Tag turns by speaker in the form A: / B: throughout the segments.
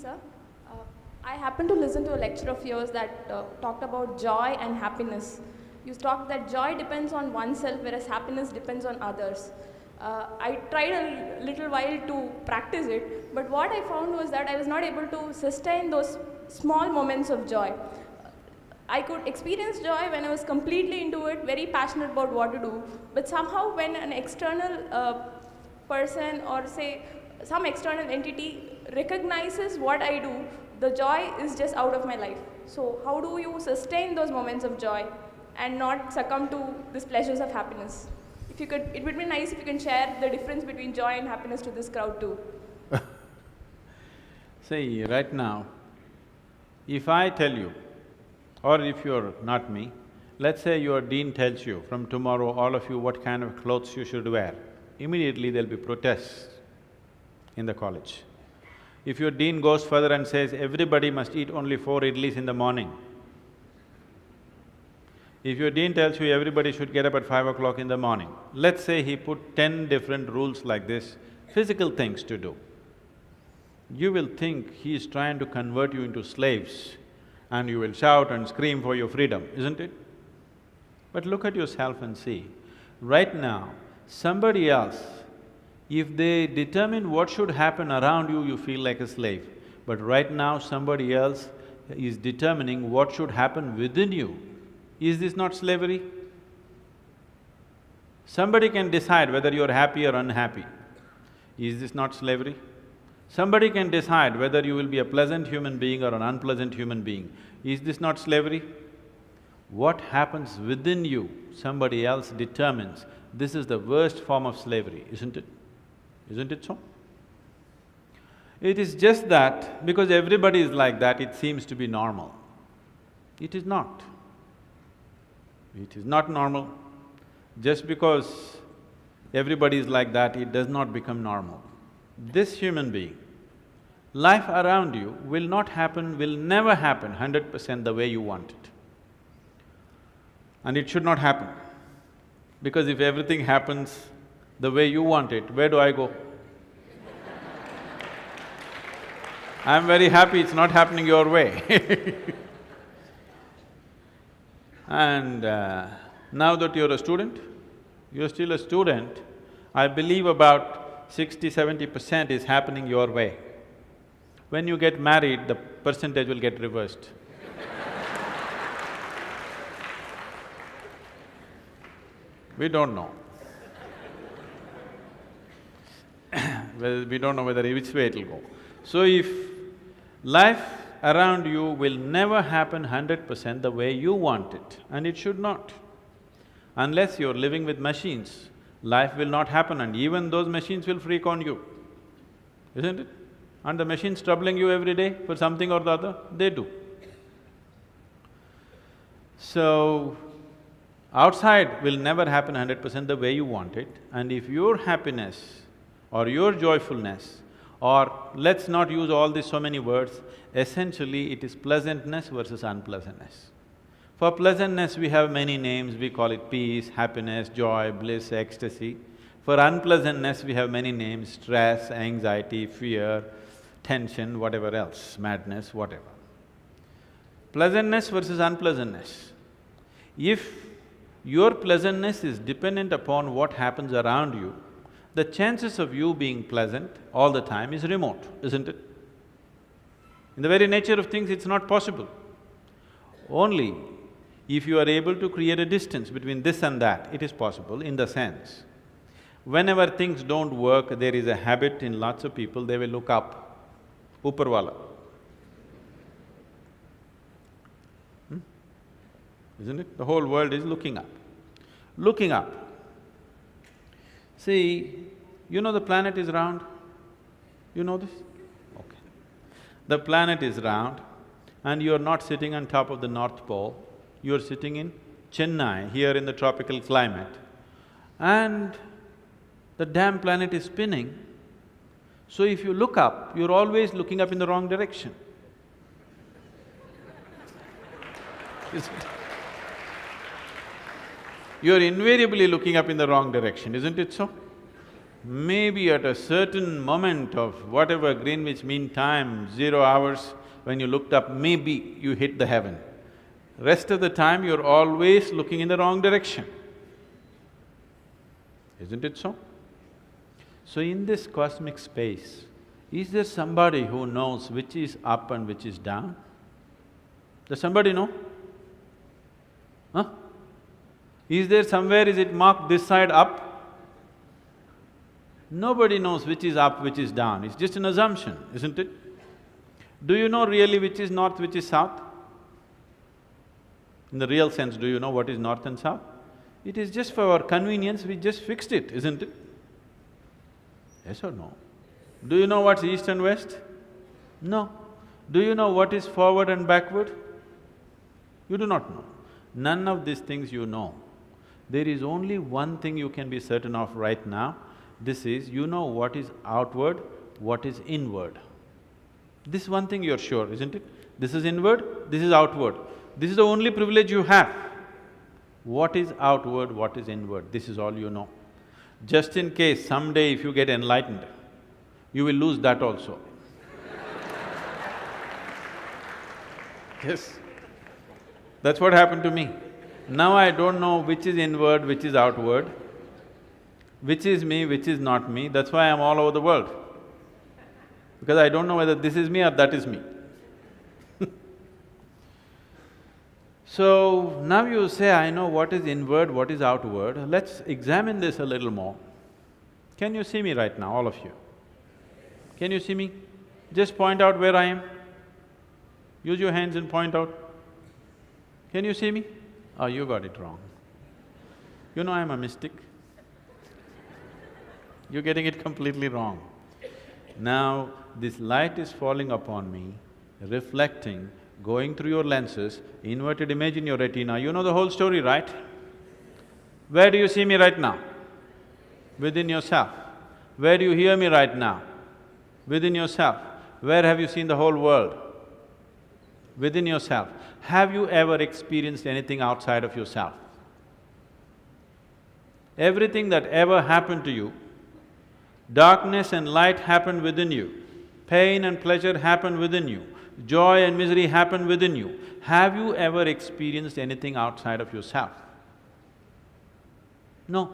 A: sir. Uh, I happened to listen to a lecture of yours that talked about joy and happiness. You talked that joy depends on oneself, whereas happiness depends on others. I tried a little while to practice it, but what I found was that I was not able to sustain those small moments of joy. I could experience joy when I was completely into it, very passionate about what to do, but somehow when an external person or say some external entity recognizes what I do, the joy is just out of my life. So how do you sustain those moments of joy and not succumb to these pleasures of happiness? If you could, it would be nice if you can share the difference between joy and happiness to this crowd too.
B: See, right now, if I tell you, or if you're not me, let's say your dean tells you, from tomorrow all of you what kind of clothes you should wear, immediately there'll be protests in the college. If your dean goes further and says, everybody must eat only 4 idlis in the morning, if your dean tells you everybody should get up at 5 o'clock in the morning, let's say he put 10 different rules like this, physical things to do, you will think he is trying to convert you into slaves and you will shout and scream for your freedom, isn't it? But look at yourself and see, right now, somebody else, if they determine what should happen around you, you feel like a slave. But right now, somebody else is determining what should happen within you. Is this not slavery? Somebody can decide whether you're happy or unhappy. Is this not slavery? Somebody can decide whether you will be a pleasant human being or an unpleasant human being. Is this not slavery? What happens within you, somebody else determines. This is the worst form of slavery, isn't it? Isn't it so? It is just that because everybody is like that, it seems to be normal. It is not. It is not normal. Just because everybody is like that, it does not become normal. This human being, life around you will not happen, will never happen 100% the way you want it. And it should not happen. Because if everything happens the way you want it, where do I go? I'm very happy it's not happening your way. And now that you're a student, you're still a student, I believe about 60–70% is happening your way. When you get married, the percentage will get reversed. We don't know. Well, we don't know whether which way it'll go. So if life around you will never happen 100% the way you want it, and it should not. Unless you're living with machines, life will not happen and even those machines will freak on you, isn't it? And the machines troubling you every day for something or the other, they do. So, outside will never happen 100% the way you want it, and if your happiness or your joyfulness, or let's not use all these so many words, essentially it is pleasantness versus unpleasantness. For pleasantness we have many names, we call it peace, happiness, joy, bliss, ecstasy. For unpleasantness we have many names, stress, anxiety, fear, tension, whatever else, madness, whatever. Pleasantness versus unpleasantness. If your pleasantness is dependent upon what happens around you, the chances of you being pleasant all the time is remote, isn't it? In the very nature of things, it's not possible. Only if you are able to create a distance between this and that, it is possible in the sense, whenever things don't work, there is a habit in lots of people, they will look up, Upar Isn't it? The whole world is looking up. Looking up. See, you know the planet is round? You know this? Okay. The planet is round and you're not sitting on top of the North Pole, you're sitting in Chennai, here in the tropical climate, and the damn planet is spinning. So if you look up, you're always looking up in the wrong direction. Isn't it? You're invariably looking up in the wrong direction, isn't it so? maybe at a certain moment of whatever Greenwich Mean Time, 0 hours, when you looked up, maybe you hit the heaven. Rest of the time, you're always looking in the wrong direction. Isn't it so? So in this cosmic space, is there somebody who knows which is up and which is down? Does somebody know? Huh? Is there somewhere, is it marked this side up? Nobody knows which is up, which is down, it's just an assumption, isn't it? Do you know really which is north, which is south? In the real sense, do you know what is north and south? It is just for our convenience, we just fixed it, isn't it? Yes or no? Do you know what's east and west? No. Do you know what is forward and backward? You do not know. None of these things you know. There is only one thing you can be certain of right now, this is, you know what is outward, what is inward. This one thing you're sure, isn't it? This is inward, this is outward. This is the only privilege you have. What is outward, what is inward, this is all you know. Just in case someday if you get enlightened, you will lose that also. Yes, that's what happened to me. Now I don't know which is inward, which is outward, which is me, which is not me, that's why I'm all over the world. Because I don't know whether this is me or that is me. So, now you say, I know what is inward, what is outward, let's examine this a little more. Can you see me right now, all of you? Can you see me? Just point out where I am. Use your hands and point out. Can you see me? Oh, you got it wrong. You know I'm a mystic. You're getting it completely wrong. Now, this light is falling upon me, reflecting, going through your lenses, inverted image in your retina, you know the whole story, right? Where do you see me right now? Within yourself. Where do you hear me right now? Within yourself. Where have you seen the whole world? Within yourself. Have you ever experienced anything outside of yourself? Everything that ever happened to you, darkness and light happened within you, pain and pleasure happened within you, joy and misery happened within you. Have you ever experienced anything outside of yourself? No.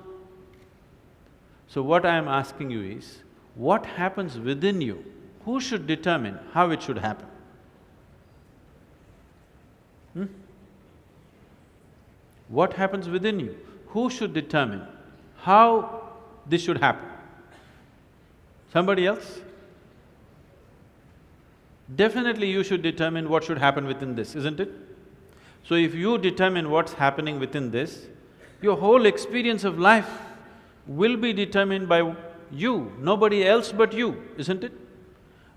B: So what I am asking you is, what happens within you? Who should determine how it should happen? What happens within you? Who should determine how this should happen? Somebody else? Definitely you should determine what should happen within this, isn't it? So if you determine what's happening within this, your whole experience of life will be determined by you, nobody else but you, isn't it?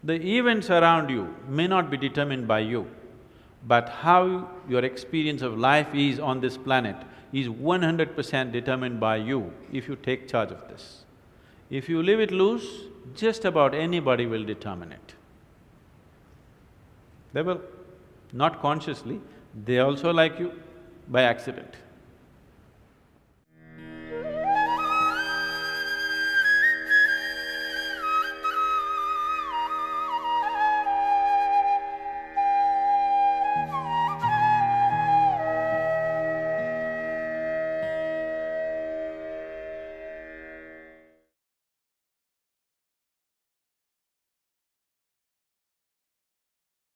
B: The events around you may not be determined by you, but how your experience of life is on this planet is 100% determined by you if you take charge of this. If you leave it loose, just about anybody will determine it. They will, not consciously, they also like you by accident.